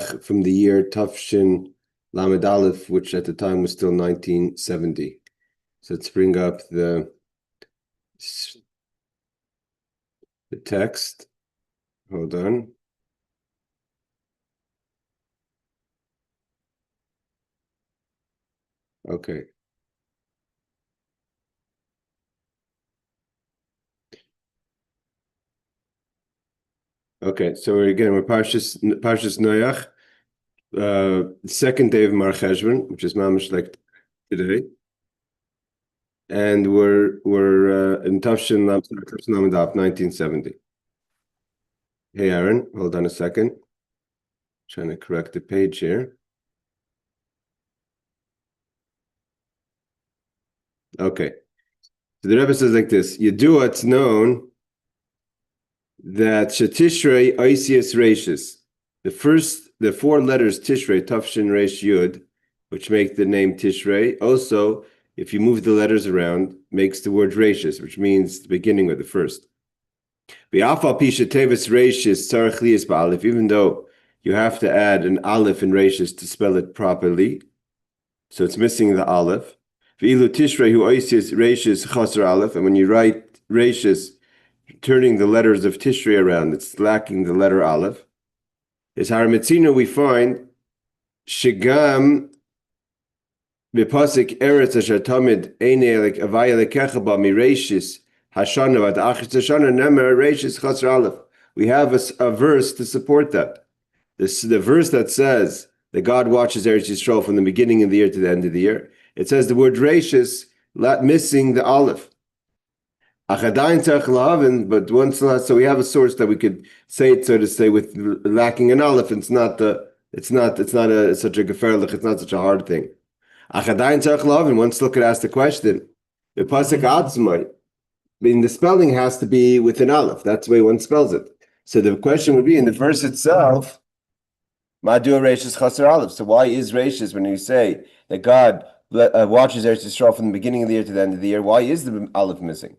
from the year Tafshin Lamed Aleph, which at the time was still 1970. So let's bring up the text. Hold on. Okay. Okay, so we're Parshas Noach, second day of MarCheshvan, which is mamish like today, and we're in Tafshin Lamed Aleph 1970. Hey, Aaron, hold on a second. Trying to correct the page here. Okay, so the Rebbe says like this: Yedua, it's known that Tishrei Oisius Reishis, the four letters Tishrei, Tafshin Reish Yud, which make the name Tishrei, also, if you move the letters around, makes the word Reishis, which means the beginning or the first. Even though you have to add an aleph in Reishis to spell it properly, so it's missing the aleph. Tishrei hu Oisius Reishis Chaser aleph, and when you write Reishis, turning the letters of Tishrei around, it's lacking the letter Aleph. Is Harametzina we find Shigam Vipasik Eretz Asher Tamid Eine like Avaya Lekechaba Mireshis Hashana Vad Achis Hashana Nemer Reshis Chasr Aleph. We have a verse to support that. This the verse that says that God watches Eretz Yisrael from the beginning of the year to the end of the year. It says the word Reshis missing the Aleph. But once in a while, so we have a source that we could say it, so to say, with lacking an aleph. It's not such a geferlich. It's not such a hard thing. And once look at ask the question, the pasuk atzmai, the spelling has to be with an aleph. That's the way one spells it. So the question would be in the verse itself, Madu Reishis Chaser Aleph. So why is Reishis when you say that God watches Eretz Yisrael from the beginning of the year to the end of the year? Why is the aleph missing?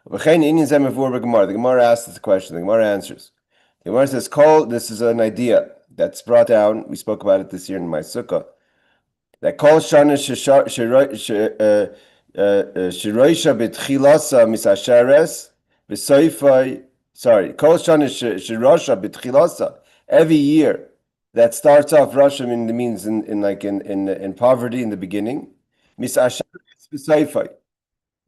The Gemara asks this question. The Gemara answers. The Gemara says, this is an idea that's brought down. We spoke about it this year in my Sukkah. That Kol Shana Shiroisha B'Tchilasa Misasheres V'Soifai. Sorry, Kol Shana Shirosha B'Tchilasa. Every year that starts off Rosh Hashanah means in poverty in the beginning. Misasheres V'Soifai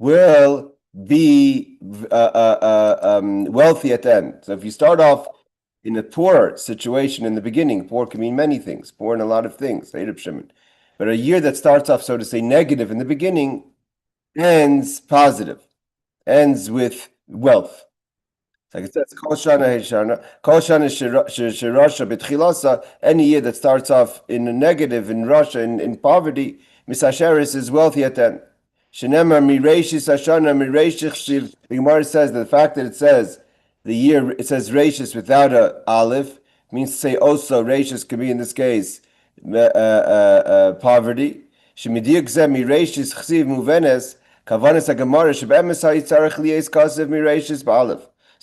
will be wealthy at the end. So if you start off in a poor situation in the beginning, poor can mean many things, poor in a lot of things, but a year that starts off, so to say, negative in the beginning ends positive, ends with wealth. Like it says, Kol Shana Shirasha B'Tchilasa, any year that starts off in a negative, in Russia, in poverty, Misasheris is wealthy at the end. The Gemara says that the fact that it says the year, it says Reishis without a aleph, means to say also Reishis could be in this case poverty. So the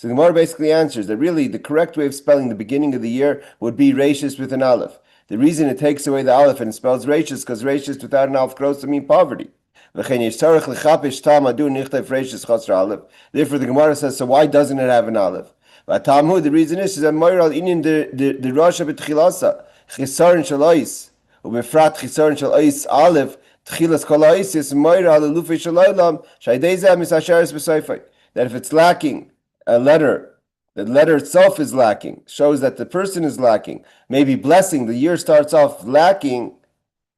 Gemara basically answers that really the correct way of spelling the beginning of the year would be Reishis with an aleph. The reason it takes away the aleph and spells Reishis because Reishis without an aleph grows to mean poverty. Therefore, the Gemara says, so why doesn't it have an aleph? The reason is that the Rosh B'Tchilasa Chisaron Shel Ois Ubefrat Chisaron Shel Ois Aleph Tchilas Kol Ois is Moira Lelufei Shel Olam Shaydei Zeh Misasheres B'Soifei. That if it's lacking a letter, the letter itself is lacking, shows that the person is lacking. Maybe blessing, the year starts off lacking.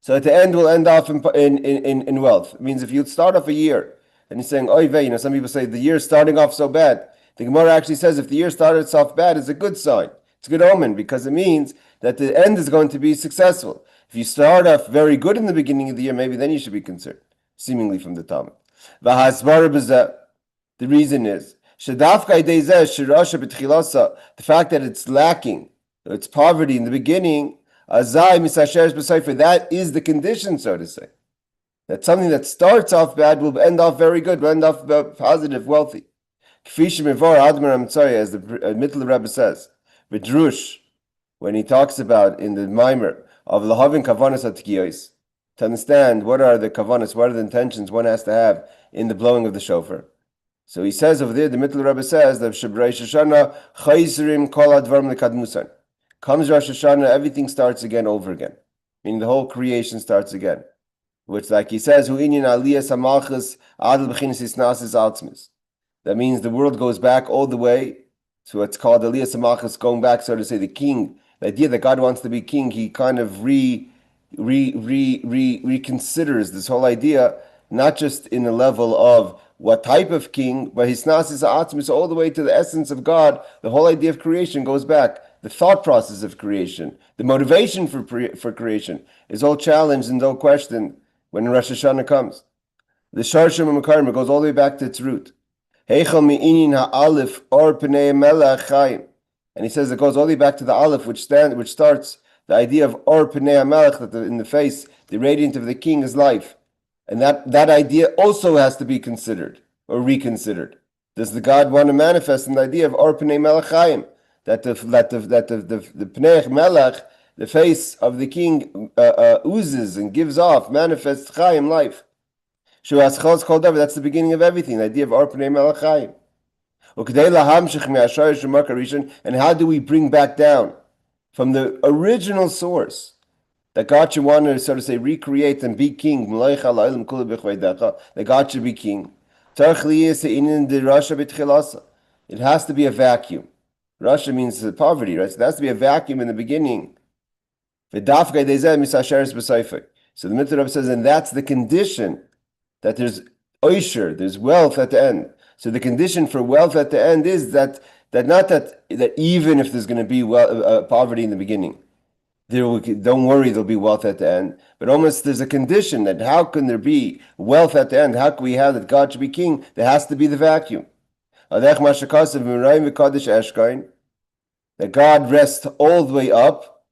So at the end, we'll end off in wealth. It means if you start off a year and you're saying, oy vey, some people say the year's starting off so bad. The Gemara actually says if the year started off bad, it's a good sign. It's a good omen because it means that the end is going to be successful. If you start off very good in the beginning of the year, maybe then you should be concerned, seemingly from the Talmud. The reason is the fact that it's lacking, it's poverty in the beginning. That is the condition, so to say. That something that starts off bad will end off very good, will end off positive, wealthy. As the Mittel Rebbe says, V'drush, when he talks about in the Mimer of Lahavin Kavanas Atkiyos, to understand what are the Kavanas, what are the intentions one has to have in the blowing of the shofar. So he says over there, the Mittel Rebbe says that Rosh Hashanah Chayzrim Kol Advarim Lekadmusan. Comes Rosh Hashanah, everything starts again over again, meaning the whole creation starts again. Which, like he says, Hu Inyan Aliyas Hamalchus Adel B'chinas Isnasis Altzmis. That means the world goes back all the way. So it's called Aliyas Hamalchus, going back, so to say, the king. The idea that God wants to be king, he kind of reconsiders this whole idea, not just in the level of what type of king, but his nasis atzmis, all the way to the essence of God. The whole idea of creation goes back. The thought process of creation, the motivation for creation is all challenged and all questioned when Rosh Hashanah comes. The Sharshim Makarim goes all the way back to its root. Heichel mi'inin ha'alif or pnei melech chayim. And he says it goes all the way back to the aleph, which starts the idea of or pnei melech, that in the face, the radiant of the king is life. And that idea also has to be considered or reconsidered. Does the God want to manifest in the idea of or pnei melech chayim? That the pnei melech, the face of the king, oozes and gives off, manifests chayim, life. That's the beginning of everything, the idea of or pnei melech chayim. And how do we bring back down from the original source that God should want to, so to say, recreate and be king, that God should be king? It has to be a vacuum. Rasha means poverty, right? So there has to be a vacuum in the beginning. So the Mitzvah says, and that's the condition, that there's oisher, there's wealth at the end. So the condition for wealth at the end is that even if there's going to be poverty in the beginning, don't worry, there'll be wealth at the end. But almost there's a condition that how can there be wealth at the end? How can we have that God should be king? There has to be the vacuum. That God rests all the way up,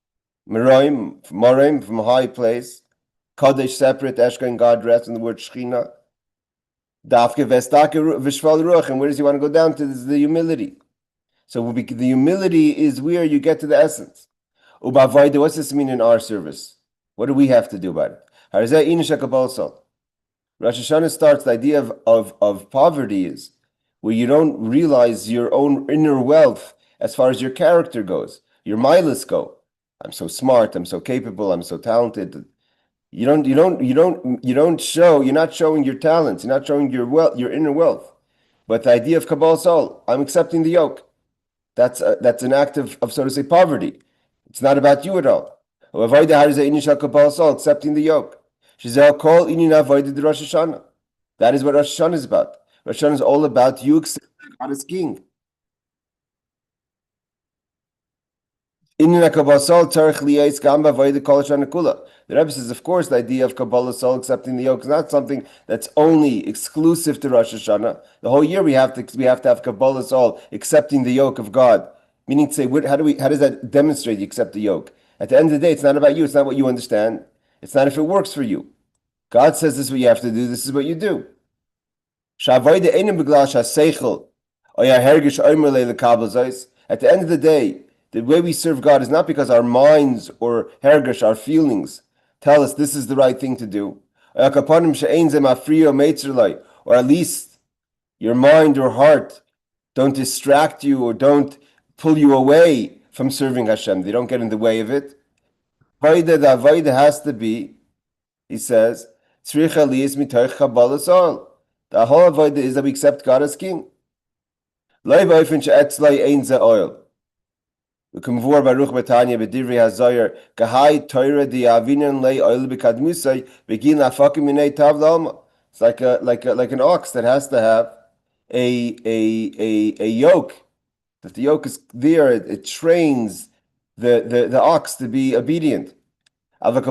Maraim, from a high place, Kodesh separate, Eshkain, God rests in the word Shechina. Dafke Vestake Vishval Ruach, and where does he want to go down to? This is the humility. So the humility is where you get to the essence. Ubavaida, what's this mean in our service? What do we have to do about it? Rosh Hashanah starts, the idea of poverty is where you don't realize your own inner wealth as far as your character goes, your milas go. I'm so smart, I'm so capable, I'm so talented. You're not showing your talents, you're not showing your wealth, your inner wealth. But the idea of Kabbalas, I'm accepting the yoke. That's an act of, so to say, poverty. It's not about you at all. Accepting the yoke. That is what Rosh Hashanah is about. Rosh Hashanah is all about you accepting God as king. The Rebbe says, of course, the idea of Kabbalas, accepting the yoke, is not something that's only exclusive to Rosh Hashanah. The whole year we have to have Kabbalas, accepting the yoke of God. Meaning to say, how does that demonstrate you accept the yoke? At the end of the day, it's not about you. It's not what you understand. It's not if it works for you. God says this is what you have to do. This is what you do. At the end of the day, the way we serve God is not because our minds or hergish, our feelings, tell us this is the right thing to do. Or at least your mind or heart don't distract you or don't pull you away from serving Hashem. They don't get in the way of it. The avodah has to be, he says, the whole avodah is that we accept God as king. It's like a an ox that has to have a yoke. If the yoke is there, it trains the ox to be obedient. But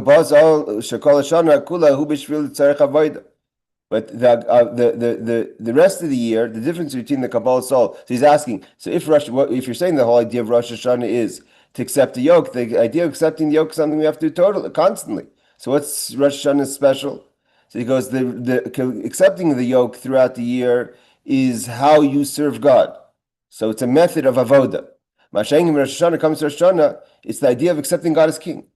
the rest of the year, the difference between the Kabbalas, so he's asking, so if you're saying the whole idea of Rosh Hashanah is to accept the yoke, the idea of accepting the yoke is something we have to do constantly. So what's Rosh Hashanah special? So he goes, the accepting the yoke throughout the year is how you serve God. So it's a method of avodah. Mashayim Rosh Hashanah comes to Rosh Hashanah, it's the idea of accepting God as King.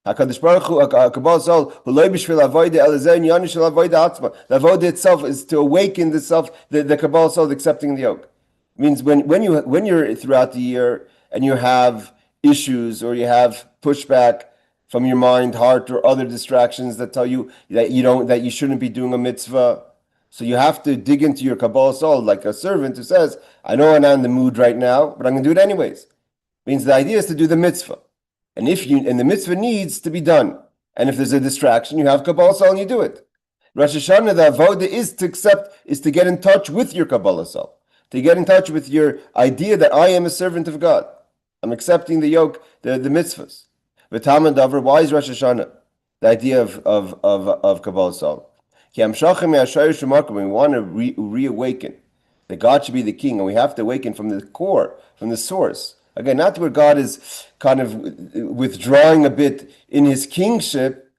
HaKadosh Baruch Hu, Kabbalas Sol, V'loi b'shvil avoda elazeh yoni shel avoda atzma. The avoda itself is to awaken the self, the Kabbalas Sol, accepting the yoke. It means when you're throughout the year and you have issues or you have pushback from your mind, heart, or other distractions that tell you that you shouldn't be doing a mitzvah. So you have to dig into your Kabbalas Sol like a servant who says, I know I'm not in the mood right now, but I'm going to do it anyways. It means the idea is to do the mitzvah. And the mitzvah needs to be done. And if there's a distraction, you have Kabbalas Sol and you do it. Rosh Hashanah, the avoda is to get in touch with your Kabbalas Sol, to get in touch with your idea that I am a servant of God. I'm accepting the yoke, the mitzvahs. V'tamad davar, why is Rosh Hashanah the idea of Kabbalas Sol? We want to reawaken that God should be the king, and we have to awaken from the core, from the source. Again, not where God is kind of withdrawing a bit in his kingship.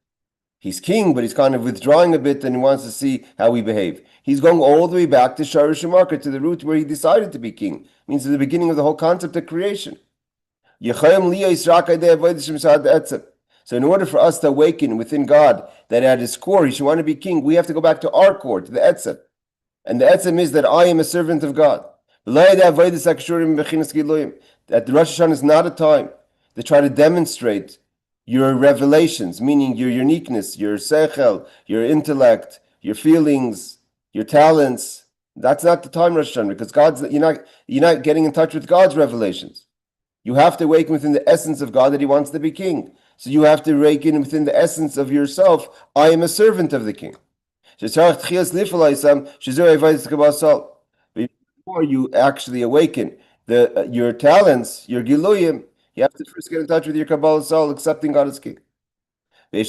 He's king, but he's kind of withdrawing a bit and he wants to see how we behave. He's going all the way back to Shorish Market, to the root where he decided to be king. It means at the beginning of the whole concept of creation. So in order for us to awaken within God that at his core he should want to be king, we have to go back to our core, to the etzem. And the etzem is that I am a servant of God. That the Rosh Hashanah is not a time to try to demonstrate your revelations, meaning your uniqueness, your sechel, your intellect, your feelings, your talents. That's not the time, Rosh Hashanah, because you're not getting in touch with God's revelations. You have to awaken within the essence of God that he wants to be king. So you have to awaken within the essence of yourself. I am a servant of the king. Before you actually awaken your talents, your giluyim, you have to first get in touch with your Kabbalas Sol, accepting God as king. And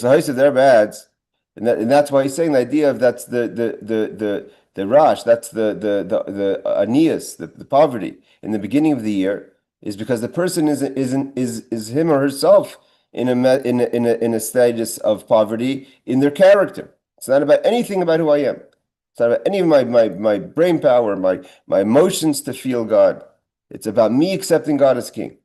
that's why he's saying the idea of that's the rash, that's the anias, the poverty in the beginning of the year, is because the person is him or herself in a status of poverty in their character. It's not about anything about who I am. It's not about any of my brain power, my emotions to feel God. It's about me accepting God as king.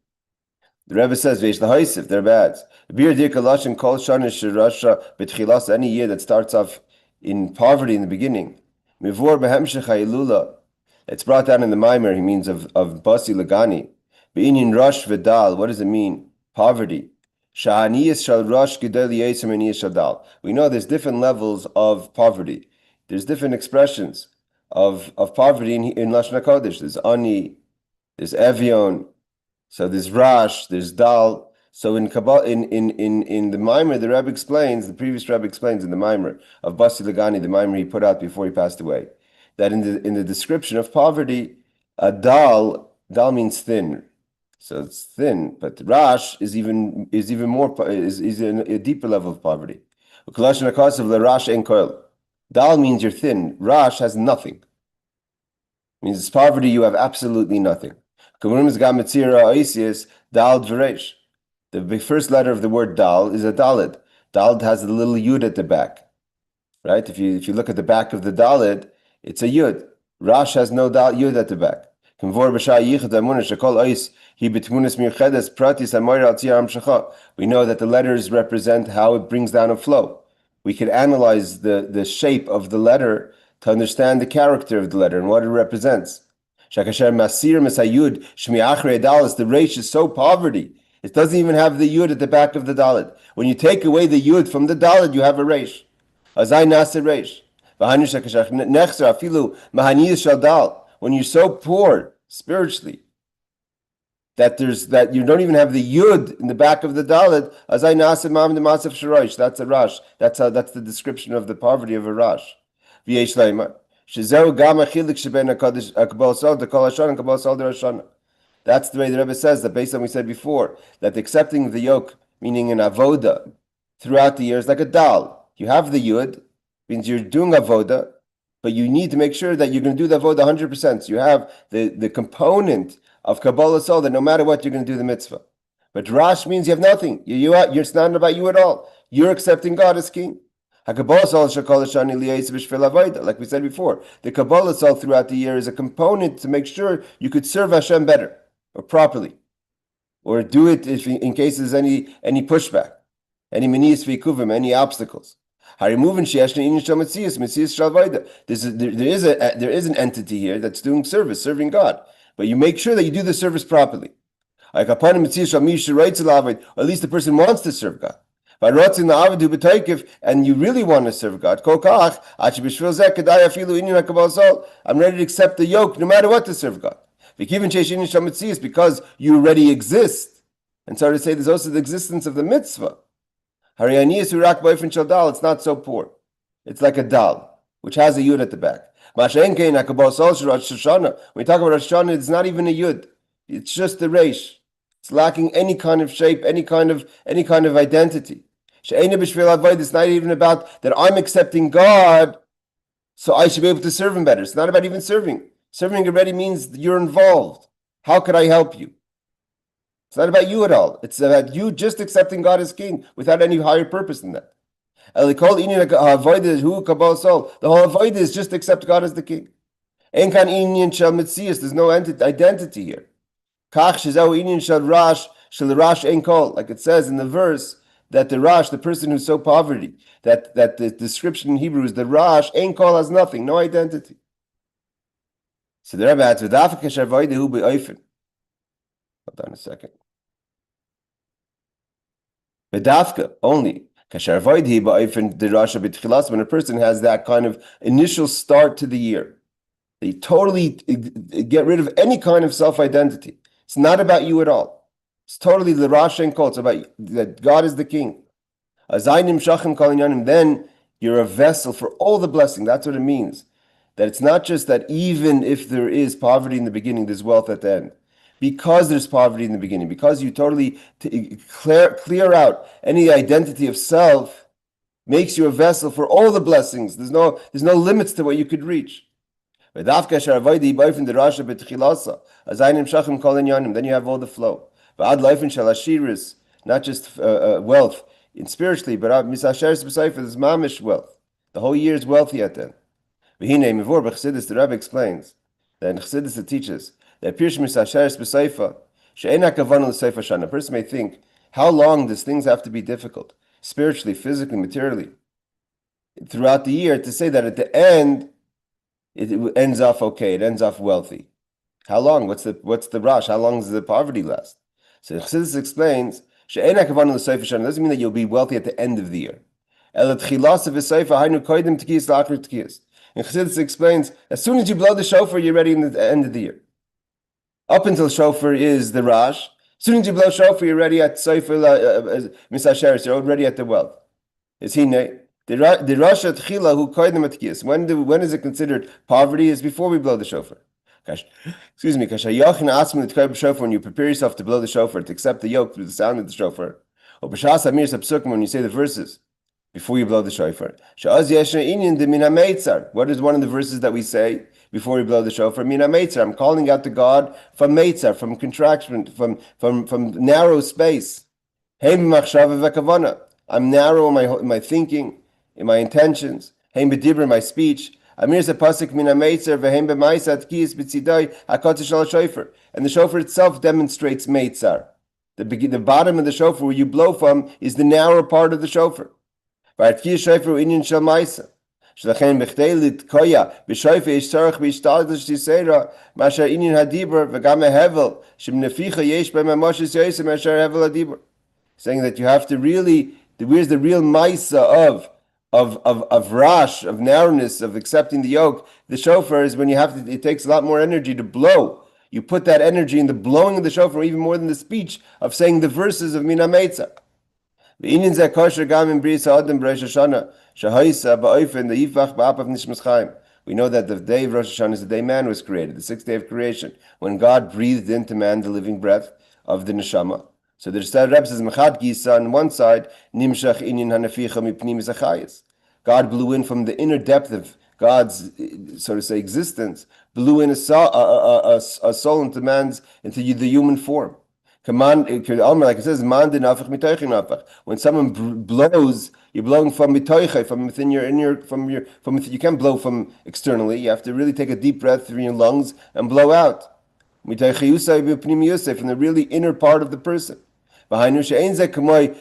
The Rebbe says, "Veish lahaisif, they're bad. Bir dir kalashin kol shana shirasha betchilas, any year that starts off in poverty in the beginning. Mivor behemshech ha'ilula." It's brought down in the Maimer. He means of basi lagani. Beinin rush vidal. What does it mean? Poverty. Shahaniyas shal rush gedel yesem aniyas shal dal. We know there's different levels of poverty. There's different expressions of poverty in Lashon HaKodesh. There's ani, there's evion. So there's Rash, there's Dal. So in Kabbalah, in the Maimer, the previous Rebbe explains in the Maimer of Basi Lagani, the Maimer he put out before he passed away, that in the description of poverty, a Dal means thin. So it's thin, but Rash is even more is in a deeper level of poverty. Dal means you're thin. Rash has nothing. It means it's poverty, you have absolutely nothing. The first letter of the word dal is a dalid. Dalid has a little yud at the back, right? If you look at the back of the dalid, it's a yud. Rash has no yud at the back. We know that the letters represent how it brings down a flow. We can analyze the shape of the letter to understand the character of the letter and what it represents. The resh is so poverty. It doesn't even have the yud at the back of the dalet. When you take away the yud from the dalet, you have a resh. Azai nasa resh. When you're so poor spiritually that you don't even have the yud in the back of the dalet, azai nasa mam de masaf shorosh. That's a rash. That's the description of the poverty of a rash. V'yesh leimar. That's the way the Rebbe says that, based on what we said before, that accepting the yoke, meaning an avoda, throughout the year is like a dal. You have the yud, means you're doing avoda, but you need to make sure that you're going to do the avoda 100%. So you have the component of Kabbalas that no matter what, you're going to do the mitzvah. But Rash means you have nothing. It's not about you at all. You're accepting God as king. Like we said before, the Kabbalas all throughout the year is a component to make sure you could serve Hashem better or properly. or do it in case there's any pushback, any manias v'ikuvim, any obstacles. There is an entity here that's doing service, serving God, but you make sure that you do the service properly. Like upon him, or at least the person wants to serve God. And you really want to serve God. I'm ready to accept the yoke no matter what to serve God. Because you already exist. And so to say, there's also the existence of the mitzvah. It's not so poor. It's like a dal, which has a yud at the back. When we talk about Rosh Hashanah, it's not even a yud. It's just the reish. It's lacking any kind of shape, any kind of identity. It's not even about that I'm accepting God, so I should be able to serve Him better. It's not about even serving. Serving already means you're involved. How could I help you? It's not about you at all. It's about you just accepting God as King without any higher purpose than that. The whole avoid is just accept God as the King. There's no identity here. Like it says in the verse that the Rash, the person who's so poverty, that the description in Hebrew is the Rash, Ein Kol has nothing, no identity. So the Rebbe adds, hold on a second. Bedafka, only. When a person has that kind of initial start to the year, they totally get rid of any kind of self-identity. It's not about you at all. It's totally the Rosh and Kol. It's about that God is the King. Then you're a vessel for all the blessing. That's what it means. That it's not just that even if there is poverty in the beginning, there's wealth at the end. Because there's poverty in the beginning, because you totally clear out any identity of self, makes you a vessel for all the blessings. There's no limits to what you could reach. Then you have all the flow. Not just wealth in spiritually, but there's mamish wealth. The whole year is wealthy at then. The Rebbe explains that in Chassidus it teaches that a person may think, how long does things have to be difficult, spiritually, physically, materially, throughout the year, to say that at the end it ends off okay, it ends off wealthy. How long? What's the rush? How long does the poverty last? So Chassidus explains, doesn't mean that you'll be wealthy at the end of the year. And Chassidus explains, as soon as you blow the shofar, you're ready in the end of the year. Up until shofar is the rash. As soon as you blow shofar, you're ready at Sefer Misasheres, you're already at the wealth. Is he the Rosh Tchila who koydem atkiyas? When is it considered poverty? Is before we blow the shofar. Excuse me, when you prepare yourself to blow the shofar, to accept the yoke through the sound of the shofar. Or when you say the verses before you blow the shofar. What is one of the verses that we say before we blow the shofar? Mina meitzar. I'm calling out to God from meitzar, from contraction, from narrow space. I'm narrow in my thinking, in my intentions. In my speech. And the shofar itself demonstrates meitzar. The bottom of the shofar where you blow from is the narrow part of the shofar. Shlechen bechdei litkoya b'shoife yesh tzarich b'ishtadlish tisera masher inyan hadibur v'gam hevel shemneficha yesh b'mamoshes yosem masher hevel hadibur. Saying that you have to really, where's the real maisa of rash, of narrowness, of accepting the yoke. The shofar is when you have to, it takes a lot more energy to blow. You put that energy in the blowing of the shofar even more than the speech of saying the verses of Mina Meitzah. We know that the day of Rosh Hashanah is the day man was created, the sixth day of creation, when God breathed into man the living breath of the neshama. So the Rebbe says, Mechad Gisa on one side, Nimshach Inyan Hanaficha Mipnim Zachayis. God blew in from the inner depth of God's, so to say, existence, blew in a soul into the human form. Like it says, when someone blows, you're blowing from mitoiche, from within from you can't blow from externally. You have to really take a deep breath through your lungs and blow out. from the really inner part of the person. That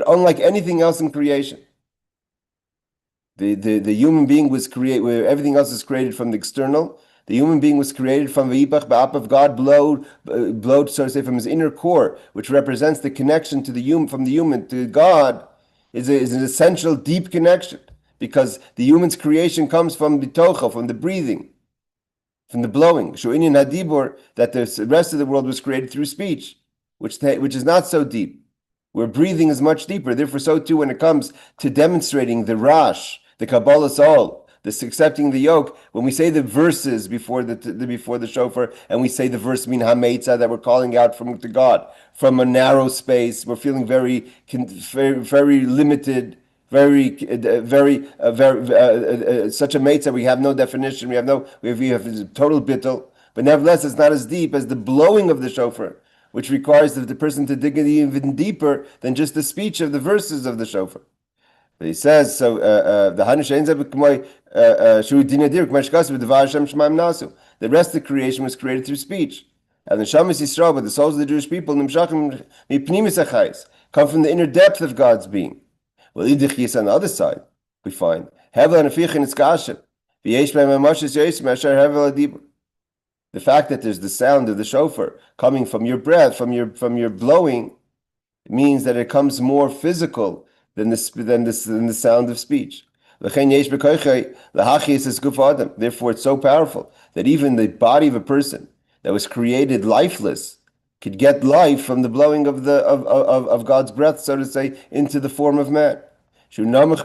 unlike anything else in creation, the human being was created, where everything else is created from the external. The human being was created from the Yibach Ba'ap of God, blowed, so to say, from his inner core, which represents the connection to the human, from the human to God, is an essential, deep connection, because the human's creation comes from the tocha, from the breathing, from the blowing. Shu'inin hadibur, that the rest of the world was created through speech, which is not so deep, where breathing is much deeper. Therefore, so too when it comes to demonstrating the Rash, the Kabbalas all, this accepting the yoke, when we say the verses before the shofar, and we say the verse min hameitza, that we're calling out to God from a narrow space, we're feeling very limited, very such a meitza. We have no definition. We have total bittul, but nevertheless, it's not as deep as the blowing of the shofar, which requires the person to dig even deeper than just the speech of the verses of the shofar. But he says, so the rest of the creation was created through speech. And the Shamas Yisrael, but the souls of the Jewish people, come from the inner depth of God's being. Well, on the other side, we find the fact that there's the sound of the shofar coming from your breath, from your blowing, means that it comes more physical than the sound of speech. Therefore, it's so powerful that even the body of a person that was created lifeless could get life from the blowing of God's breath, so to say, into the form of man. Like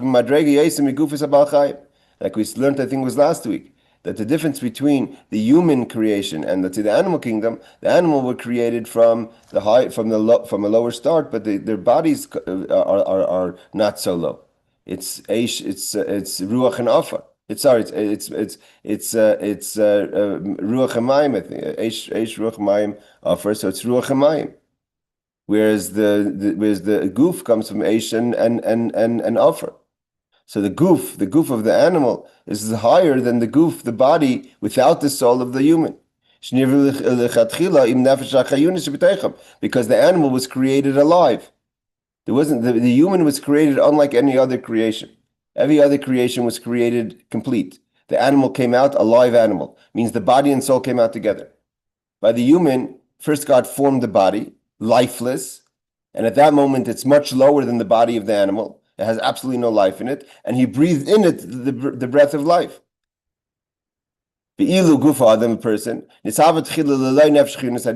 we learned, I think it was last week, that the difference between the human creation and the animal kingdom, the animal were created from a lower start, but their bodies are not so low. It's ruach and afa. It's ruach and mayim. I think eish ruach mayim afa. So it's ruach and mayim. Whereas the goof comes from eish and afa. So the goof of the animal is higher than the body without the soul of the human. Because the animal was created alive. The human was created unlike any other creation. Every other creation was created complete. The animal came out a live animal, means the body and soul came out together. By the human, first God formed the body, lifeless, and at that moment it's much lower than the body of the animal. It has absolutely no life in it, and he breathed in it the breath of life. The ilu gufa adam person, had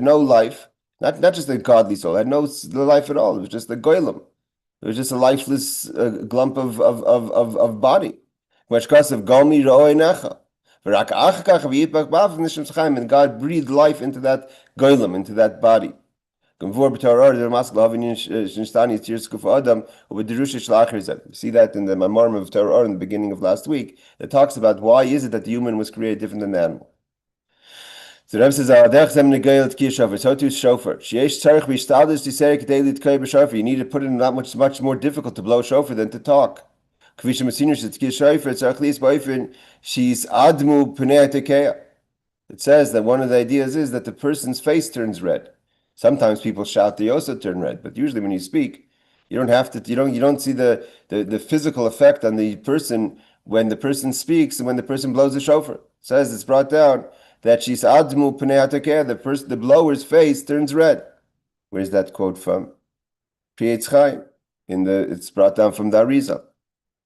no life, not just a godly soul, had no life at all. It was just a goylem. It was just a lifeless glump of body. And God breathed life into that goylem, into that body. We see that in the Mamarm of Torah in the beginning of last week, that talks about why is it that the human was created different than the animal. So the Rebbe says, so too shofar. You need to put it in that much more difficult to blow shofar than to talk. She's admu. It says that one of the ideas is that the person's face turns red. Sometimes people shout, they also turn red, but usually when you speak, you don't have to. You don't see the physical effect on the person when the person speaks and when the person blows the shofar. It says it's brought down that she's admu pnei hatekeh, the blower's face turns red. Where's that quote from? It's brought down from the Arizal.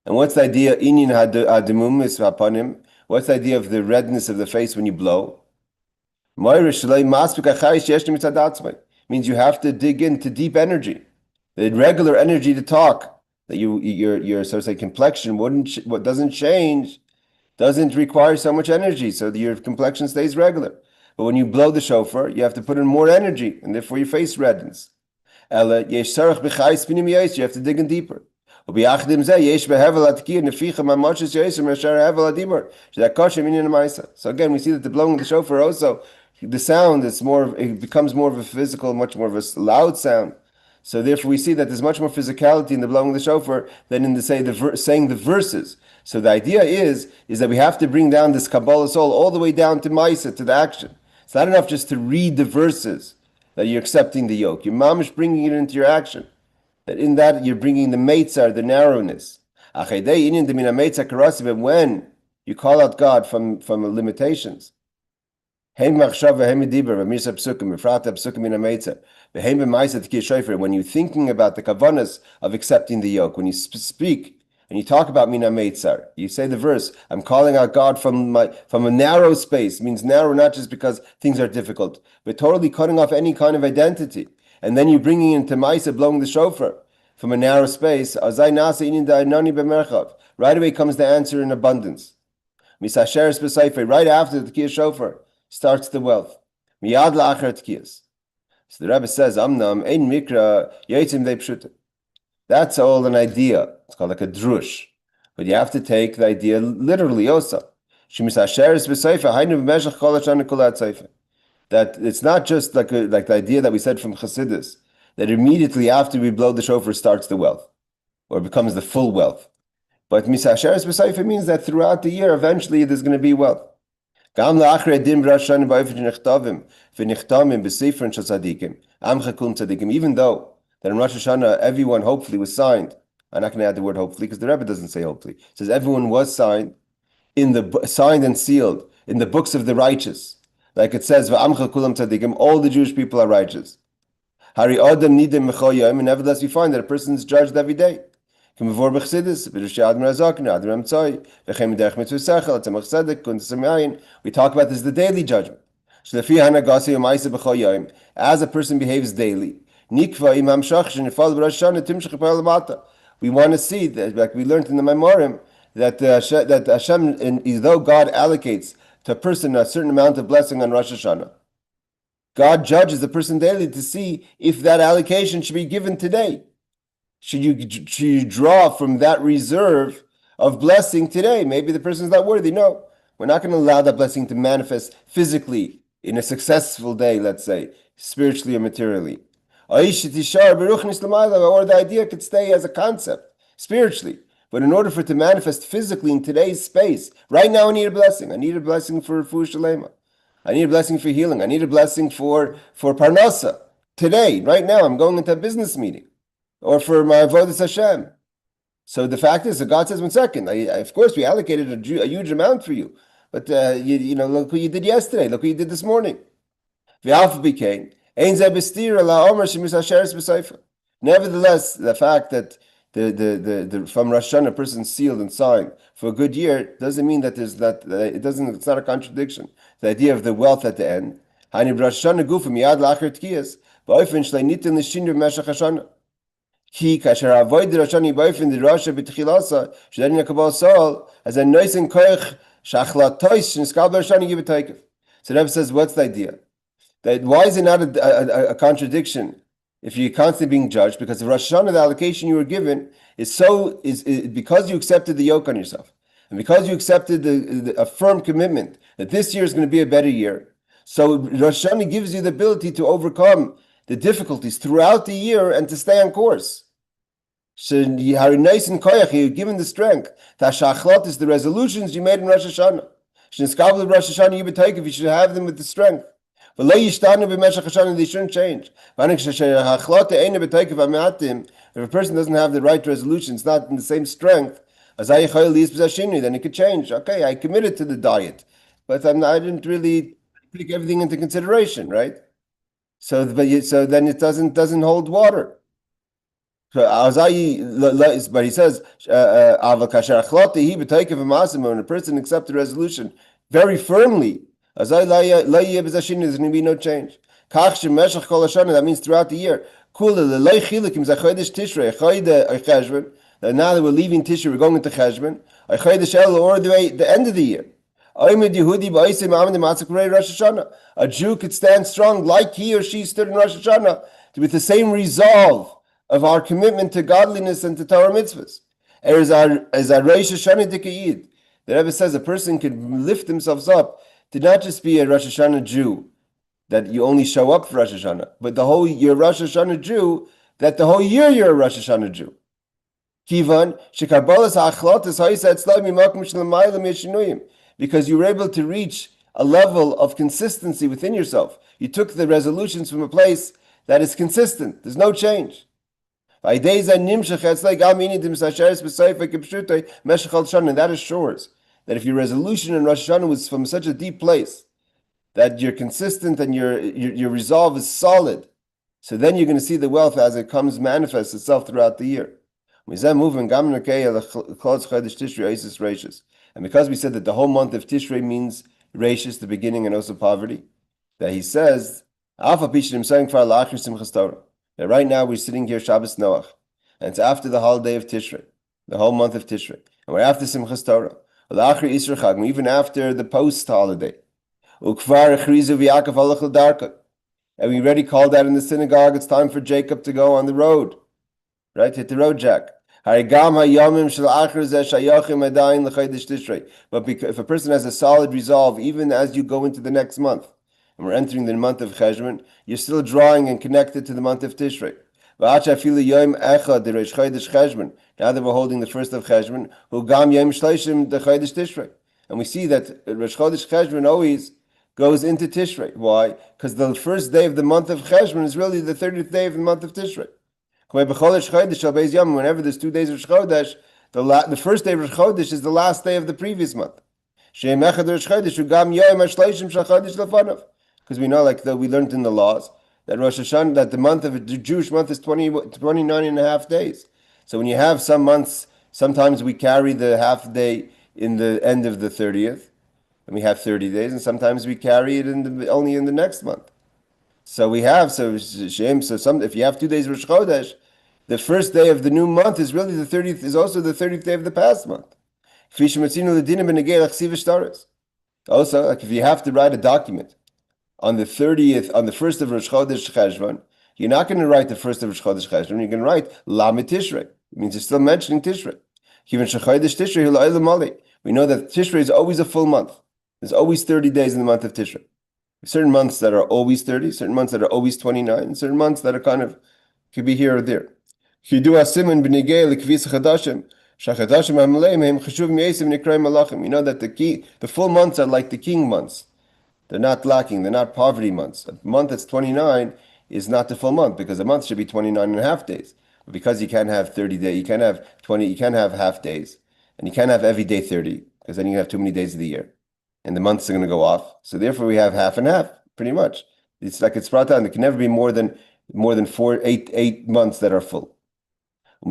And what's the idea? Inyan hademum is hapanim. What's the idea of the redness of the face when you blow? Means you have to dig into deep energy. The regular energy to talk, that your so to say complexion doesn't change, doesn't require so much energy, so that your complexion stays regular. But when you blow the shofar, you have to put in more energy, and therefore your face reddens. You have to dig in deeper. So again, we see that the blowing of the shofar also, the sound is it becomes more of a physical, much more of a loud sound. So therefore, we see that there's much more physicality in the blowing of the shofar than in saying the verses. So the idea is that we have to bring down this Kabbalas all the way down to Maisa, to the action. It's not enough just to read the verses that you're accepting the yoke. You're mamish bringing it into your action. That in that you're bringing the meitzar, the narrowness. But when you call out God from limitations, when you're thinking about the kavanas of accepting the yoke, when you speak and you talk about mina meitzar, you say the verse, I'm calling out God from a narrow space, means narrow not just because things are difficult, but totally cutting off any kind of identity. And then you're bringing into maisa, blowing the shofar from a narrow space. Right away comes the answer in abundance. Right after the Tkiyah shofar starts the wealth. Miyad la'achar tkiyas. So the Rebbe says, Amnam ein mikra yotzim vei pshuta. That's all an idea. It's called like a drush. But you have to take the idea literally also. That it's not just like the idea that we said from Chassidus, that immediately after we blow the shofar starts the wealth, or becomes the full wealth. But misasheres b'seifa means that throughout the year, eventually there's going to be wealth. Even though that in Rosh Hashanah everyone hopefully was signed. I'm not going to add the word hopefully because the Rebbe doesn't say hopefully. It says everyone was signed signed and sealed in the books of the righteous. Like it says, all the Jewish people are righteous. And nevertheless we find that a person is judged every day. We talk about this the daily judgment. As a person behaves daily, we want to see that, like we learned in the Memorim, that Hashem, though God allocates to a person a certain amount of blessing on Rosh Hashanah, God judges the person daily to see if that allocation should be given today. Should you draw from that reserve of blessing today? Maybe the person is not worthy. No, we're not going to allow that blessing to manifest physically in a successful day, let's say, spiritually or materially. Or the idea could stay as a concept, spiritually. But in order for it to manifest physically in today's space, right now I need a blessing. I need a blessing for Refuah Shalema. I need a blessing for healing. I need a blessing for Parnasa. Today, right now, I'm going into a business meeting. Or for my avodas Hashem. So the fact is that God says, 1 second, of course we allocated a huge amount for you, but look what you did yesterday, look what you did this morning. Nevertheless, the fact that the from Rosh Hashanah a person sealed and signed for a good year doesn't mean that it's not a contradiction. The idea of the wealth at the end. Ki kasher avoid the Roshani boyfriend the Rasha b'tchilasa shedani Kabbalas Sol as a nice and koich shachlatois shniskal Roshani give a takev. So Rebbe says, what's the idea? That why is it not a contradiction if you're constantly being judged? Because the Rosh Hashanah, the allocation you were given is because you accepted the yoke on yourself, and because you accepted a firm commitment that this year is going to be a better year. So Rosh Hashanah gives you the ability to overcome the difficulties throughout the year and to stay on course. You're given the strength. Tashachlot is the resolutions you made in Rosh Hashanah. You should have them with the strength. They shouldn't change. If a person doesn't have the right resolutions, not in the same strength, then it could change. Okay, I committed to the diet, but I didn't really take everything into consideration, right? So then it doesn't hold water. But he says, when a person accepts the resolution very firmly, there's going to be no change. That means throughout the year. Now that we're leaving Tishrei, we're going into Cheshvan, or the end of the year. A Jew could stand strong like he or she stood in Rosh Hashanah with the same resolve of our commitment to godliness and to Torah mitzvahs. As our Rosh Hashanah Dikayid, the Rebbe says a person could lift themselves up to not just be a Rosh Hashanah Jew, that you only show up for Rosh Hashanah, but the whole year Rosh Hashanah Jew, that the whole year you're a Rosh Hashanah Jew. Kivan shekabbalas ha'achlotas ha'isa etzlai mimakom shelamayla mishinuyim, because you were able to reach a level of consistency within yourself. You took the resolutions from a place that is consistent. There's no change. And that assures that if your resolution in Rosh Hashanah was from such a deep place, that you're consistent and your resolve is solid, so then you're going to see the wealth as it comes manifests itself throughout the year. And because we said that the whole month of Tishrei means Reishis, the beginning, and also poverty, that he says that right now we're sitting here Shabbos Noach, and it's after the holiday of Tishrei, the whole month of Tishrei, and we're after Simchas Torah, even after the post-holiday. And we already called out in the synagogue, it's time for Jacob to go on the road, right? Hit the road, Jack. But if a person has a solid resolve, even as you go into the next month, and we're entering the month of Cheshvan, you're still drawing and connected to the month of Tishrei. Now that we're holding the first of Cheshvan, and we see that Rosh Chodesh Cheshvan always goes into Tishrei. Why? Because the first day of the month of Cheshvan is really the 30th day of the month of Tishrei. Whenever there's 2 days of Rosh Chodesh, the first day of Rosh Chodesh is the last day of the previous month. Because we know, like we learned in the laws, that Rosh Hashanah, that the month of the Jewish month is 29 and a half days. So when you have some months, sometimes we carry the half day in the end of the 30th, and we have 30 days, and sometimes we carry it only in the next month. So we have, if you have 2 days of Rosh Chodesh, the first day of the new month is really the 30th, is also the 30th day of the past month. Also, like if you have to write a document on the 30th, on the first of Rosh Chodesh Cheshvan, you're not going to write the first of Rosh Chodesh Cheshvan, you're going to write Lamed Tishrei. It means you're still mentioning Tishrei. We know that Tishrei is always a full month. There's always 30 days in the month of Tishrei. Certain months that are always 30, certain months that are always 29, and certain months that are kind of, could be here or there. We know that the full months are like the king months. They're not lacking, they're not poverty months. A month that's 29 is not the full month, because a month should be 29 and a half days. But because you can't have 30 days, you can't have 20, you can't have half days, and you can't have every day 30, because then you have too many days of the year. And the months are going to go off. So therefore we have half and half, pretty much. It's like it's brought down. There can never be more than 8 months that are full. So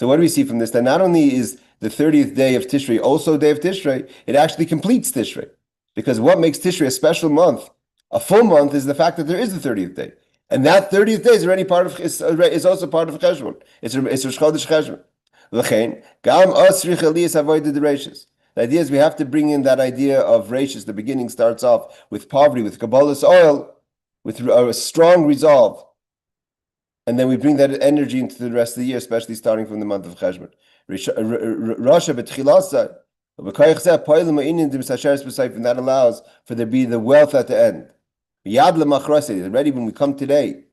what do we see from this? That not only is the 30th day of Tishrei also day of Tishrei, it actually completes Tishrei. Because what makes Tishrei a special month, a full month, is the fact that there is the 30th day. And that 30th day is already part of, is also part of Cheshvan. It's Rosh Chodesh Cheshvan. The idea is we have to bring in that idea of Reishis. The beginning starts off with poverty, with Kabbalas oil, with a strong resolve. And then we bring that energy into the rest of the year, especially starting from the month of Cheshvan. And that allows for there be the wealth at the end. Already when we come today,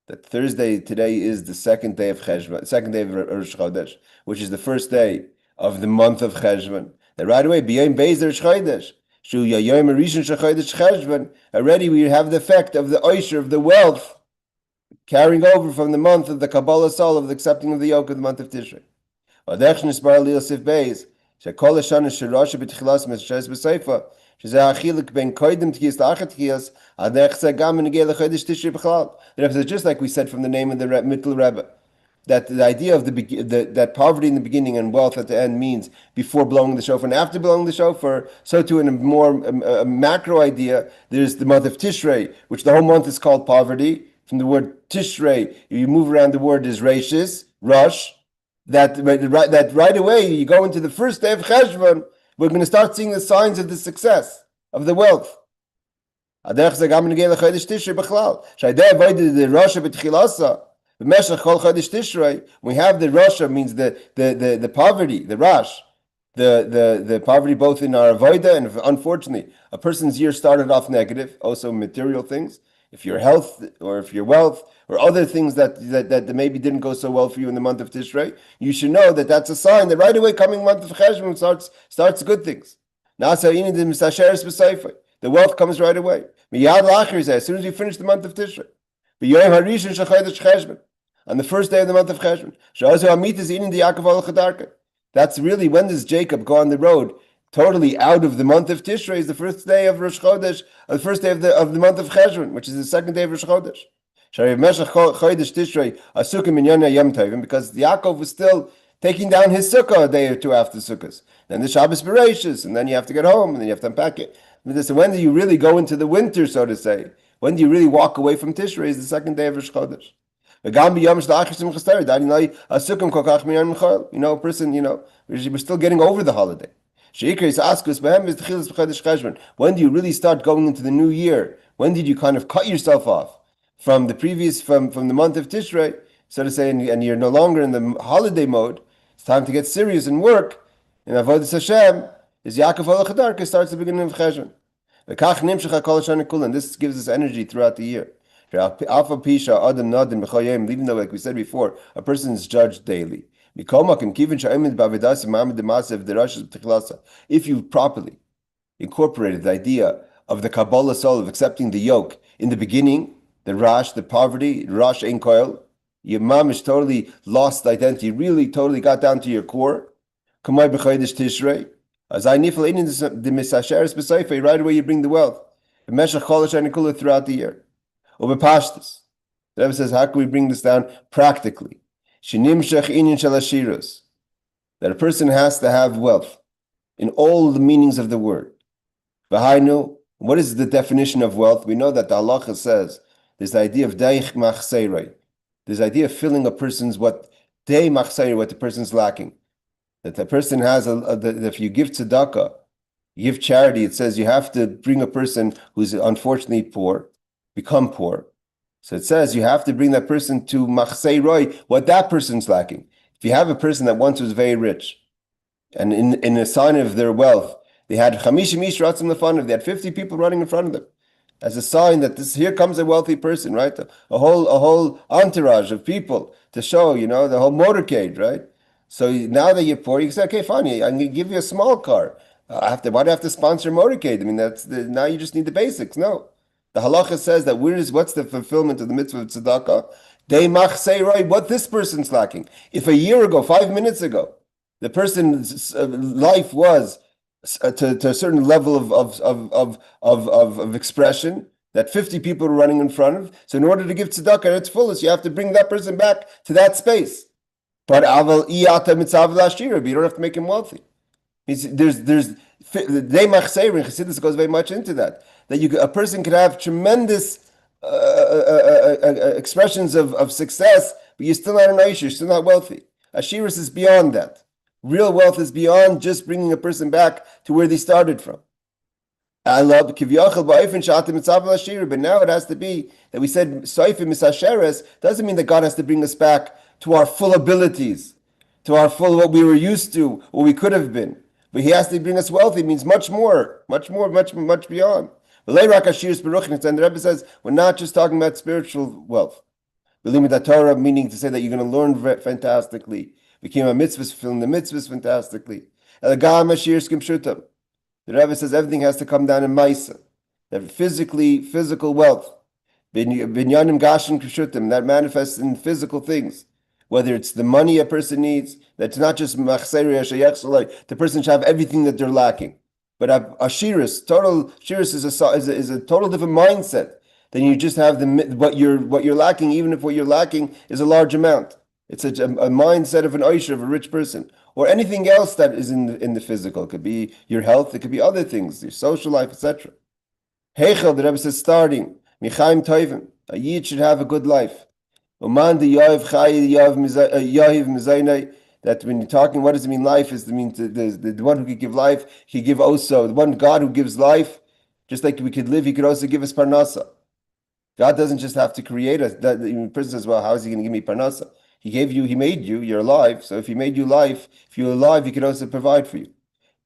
that Thursday today is the second day of Cheshvan, second day of Rosh Chodesh, which is the first day of the month of Cheshvan. That right away, already we have the effect of the oisher, of the wealth, carrying over from the month of the Kabbalas soul, of the accepting of the yoke of the month of Tishrei. Just like we said from the name of the Mittel Rebbe, that the idea of that poverty in the beginning and wealth at the end means before blowing the shofar and after blowing the shofar. So too, in a more macro idea, there's the month of Tishrei, which the whole month is called poverty. From the word Tishrei, you move around the word is Reishis, Rosh. That right away you go into the first day of Cheshvan, we're going to start seeing the signs of the success of the wealth. We have the Rasha, means the poverty, the Rash, the poverty both in our avodah, and unfortunately, a person's year started off negative, also material things. If your health or if your wealth or other things that maybe didn't go so well for you in the month of Tishrei, you should know that that's a sign that right away coming month of Cheshvan starts good things. The wealth comes right away. As soon as you finish the month of Tishrei. On the first day of the month of Cheshvan. That's really, when does Jacob go on the road totally out of the month of Tishrei? Is the first day of Rosh Chodesh, the first day of the month of Cheshvan, which is the second day of Rosh Chodesh. Because Yaakov was still taking down his sukkah a day or two after Sukkot. Then the Shabbos Bereshis, and then you have to get home, and then you have to unpack it. So when do you really go into the winter, so to say? When do you really walk away from Tishrei? Is the second day of Rosh Chodesh. A person, we're still getting over the holiday. When do you really start going into the new year? When did you kind of cut yourself off from the previous, from the month of Tishrei, so to say, and you're no longer in the holiday mode? It's time to get serious and work. And Avodas Hashem is Yaakov al Chadarka starts the beginning of Cheshvan. And this gives us energy throughout the year. Even though, like we said before, a person is judged daily. If you properly incorporated the idea of the Kabbalas soul of accepting the yoke in the beginning, the Rosh, the poverty, Rosh Ein Koil, your mamish totally lost identity, really totally got down to your core. Right away you bring the wealth. Throughout the year. The Rebbe says, how can we bring this down practically? That a person has to have wealth in all the meanings of the word. What is the definition of wealth? We know that the halacha says there's the idea of daich machseirei. There's the idea of filling a person's what the person's lacking. That the person has, if you give tzedakah, you give charity, it says you have to bring a person who's unfortunately poor, become poor. So it says you have to bring that person to machsei roy, what that person's lacking. If you have a person that once was very rich, and in a sign of their wealth, they had 50 people running in front of them, as a sign that here comes a wealthy person, right? A whole entourage of people to show, the whole motorcade, right? So now that you're poor, you say, okay, fine, I'm going to give you a small car. Why do I have to sponsor a motorcade? I mean, now you just need the basics. No. The halacha says that what's the fulfillment of the mitzvah of tzedakah? They machsei roi, what this person's lacking. If a year ago, 5 minutes ago, the person's life was to a certain level of expression that 50 people are running in front of, so in order to give tzedakah at its fullest, you have to bring that person back to that space. But aval iyata mitzav lashira, but you don't have to make him wealthy. There's they machsei in Chassidus goes very much into that. That a person could have tremendous expressions of success, but you're still not an Aisha, you're still not wealthy. Ashiris is beyond that. Real wealth is beyond just bringing a person back to where they started from. But now it has to be that we said Soifim Misasheres doesn't mean that God has to bring us back to our full abilities, to our full what we were used to, what we could have been. But He has to bring us wealthy. It means much more, much beyond. And the Rebbe says we're not just talking about spiritual wealth. Torah, meaning to say that you're going to learn fantastically. Became a mitzvah, fulfilling the mitzvahs fantastically. The Rebbe says everything has to come down in Maisa. That physical wealth. That manifests in physical things. Whether it's the money a person needs, that's not just the person should have everything that they're lacking. But a shiris, total shiris is a total different mindset than you just have what you're lacking, even if what you're lacking is a large amount. It's a mindset of an oisher, of a rich person, or anything else that is in the physical. It could be your health, it could be other things, your social life, etc. Heichel, the Rebbe says, starting Michaim Toivim, a yid should have a good life. Uman de Yav Chay Yav Mizaynai. That when you're talking, what does it mean? Life is the one who could give life. He give also the one God who gives life. Just like we could live, He could also give us parnasa. God doesn't just have to create us. The person says, "Well, how is He going to give me parnasa?" He gave you, He made you. You're alive. So if He made you life, if you're alive, He could also provide for you.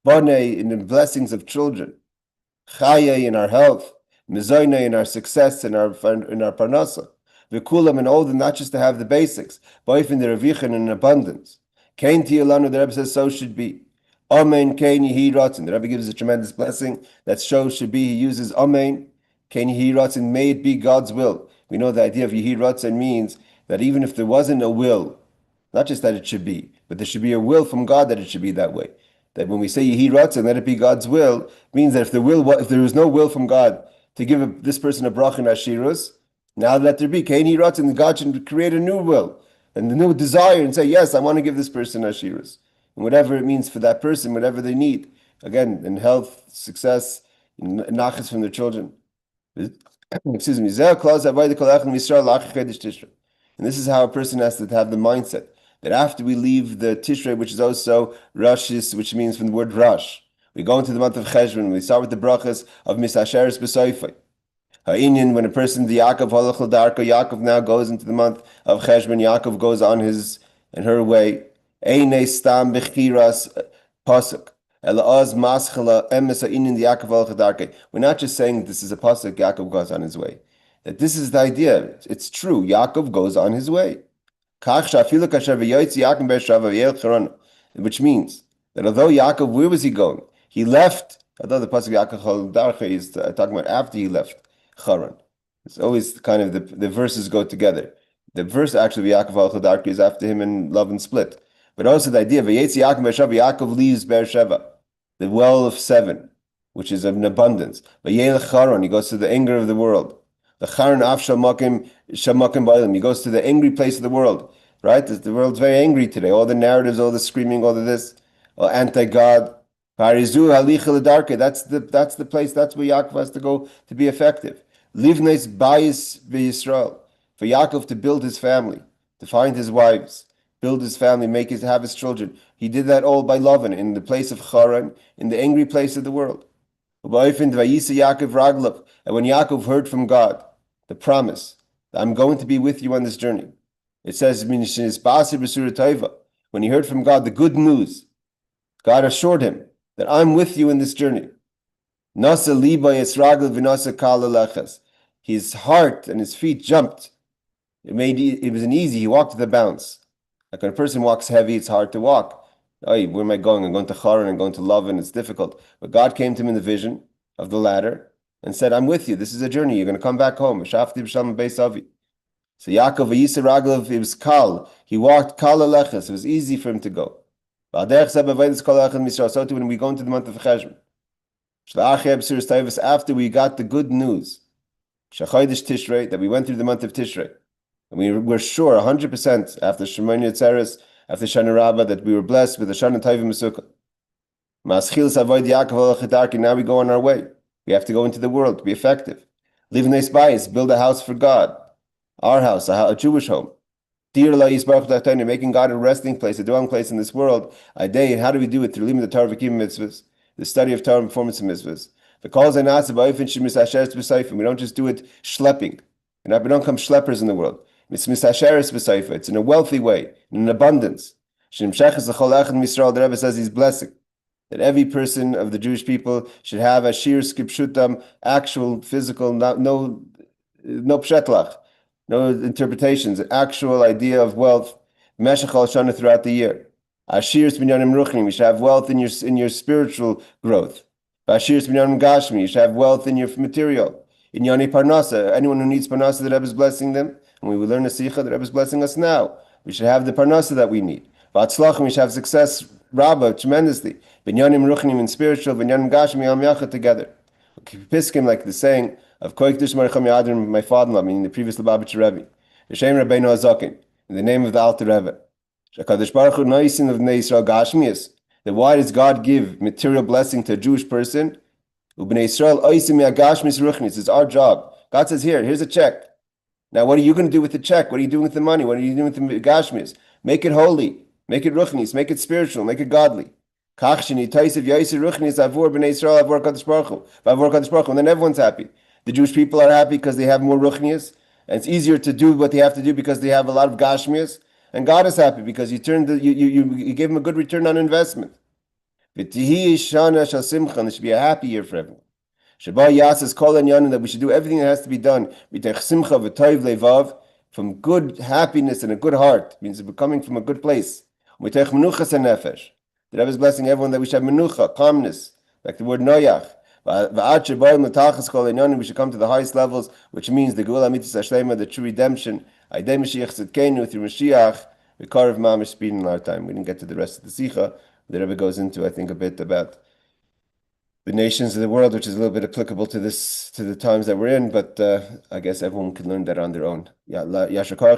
Bonei in the blessings of children, Chaye in our health, Mizoine in our success, in our parnasa, Vikulam and all them, not just to have the basics, but in the Revichin in abundance. Kain Tiyalanu, the Rebbe says, so should be. Amen, Kain Yehi Ratzin. The Rebbe gives a tremendous blessing that should be. He uses Amen, Kain Yehi Ratzin, may it be God's will. We know the idea of Yehi Ratzin means that even if there wasn't a will, not just that it should be, but there should be a will from God that it should be that way. That when we say Yehi Ratzin, let it be God's will, means that if there is no will from God to give this person a brach in Ashirus, now let there be Kain Yehi Ratzin, God should create a new will and a new desire and say, yes, I want to give this person Ashirus. And whatever it means for that person, whatever they need. Again, in health, success, in nachas from their children. Excuse me. And this is how a person has to have the mindset that after we leave the Tishrei, which is also Rosh, which means from the word Rosh, we go into the month of Cheshvan. We start with the brachas of Misasheres B'Soifei. Ha'inyan, when a person, the Yaakov halach l'darka, Yaakov now goes into the month of Cheshvan. Yaakov goes on his and her way. Einei stam b'chiras pasuk. Ela'az maschala emes ha'inyan the Yaakov halach l'darka. We're not just saying this is a pasuk. Yaakov goes on his way. That this is the idea. It's true. Yaakov goes on his way. Which means that although Yaakov, where was he going? He left. Although the pasuk Yaakov Darcha is talking about after he left Charan. It's always kind of the verses go together. The verse actually Yaakov Darcha is after him and love and split. But also the idea of Yaakov leaves Beersheba, the well of 7, which is of an abundance. But Charan, he goes to the anger of the world. The Charan Af Shamakim Bailim. He goes to the angry place of the world. Right? The world's very angry today. All the narratives, all the screaming, all of this, all anti-God. Parizu Halicha L'Darke. That's the place. That's where Yaakov has to go to be effective. Livnes Bayis V'Yisrael. For Yaakov to build his family, to find his wives, build his family, have his children. He did that all by loving in the place of Charan, in the angry place of the world. And when Yaakov heard from God the promise that I'm going to be with you on this journey, it says when he heard from God the good news, God assured him that I'm with you in this journey. His heart and his feet jumped. It was an easy. He walked with a bounce. Like when a person walks heavy, it's hard to walk. Oh, where am I going? I'm going to Charan, I'm going to Lavan. It's difficult. But God came to him in the vision of the ladder and said, I'm with you. This is a journey. You're going to come back home. So Yaakov, it was kal. He walked kal aleches. It was easy for him to go. So too when we go into the month of Cheshvan, after we got the good news, Tishrei, that we went through the month of Tishrei, and we were sure 100% after Shemoni Yetzeres, after Shana Rabbah, that we were blessed with the Shana Tovim Mesukah. Now we go on our way. We have to go into the world to be effective. Live in nice bias, build a house for God. Our house, a Jewish home. Making God a resting place, a dwelling place in this world. How do we do it? Through the Torah v'kim mitzvahs, the study of Torah and performance of mitzvahs. We don't just do it schlepping. We don't come schleppers in the world. It's in a wealthy way, in an abundance. The Rebbe says he's blessing that every person of the Jewish people should have a shir skipshutam, actual physical, no pshetlach, no interpretations, actual idea of wealth, meshachal shana throughout the year. Ashir minyanim ruchnim, you should have wealth in your spiritual growth. Ashir minyanim gashmi, you should have wealth in your material. In yani parnasa, anyone who needs parnasa, the Rebbe is blessing them. And we will learn a Sicha, the Rebbe is blessing us now. We should have the parnasa that we need. V'atzlachim, we should have success, Rabbah, tremendously. Binyanim ruchnim in spiritual, binyanim gashmi am yachad together. Piskim, like the saying of Koik Dush Marcham Yadrim, my father-in-law, meaning the previous Lubavitcher Rebbe. Hashem Rabbeinu Azakin, in the name of the Alter Rebbe. Shakadosh Baruch Hu noisin of Bnei Yisrael gashmius. That why does God give material blessing to a Jewish person? Ubnei Yisrael oisim yagashmis ruchnis. It's our job. God says, here's a check. Now, what are you going to do with the check? What are you doing with the money? What are you doing with the gashmis? Make it holy. Make it ruchnis. Make it spiritual. Make it godly. And then everyone's happy. The Jewish people are happy because they have more ruchnias, and it's easier to do what they have to do because they have a lot of gashmias. And God is happy because you gave him a good return on investment. V'tihi shana shel simcha, and it should be a happy year for everyone. Sheba yasas kol inyanim, that we should do everything that has to be done. V'tech simcha v'toiv levav, from good happiness and a good heart, means we're coming from a good place. V'tech menuchas hanefesh. The Rebbe is blessing everyone that we should have menucha, calmness, like the word Noach. We should come to the highest levels, which means the Geula Mitzvah Shlema, the true redemption. Through Mashiach, we carve mamish speed in our time. We didn't get to the rest of the Sicha. The Rebbe goes into, I think, a bit about the nations of the world, which is a little bit applicable to the times that we're in. But I guess everyone can learn that on their own.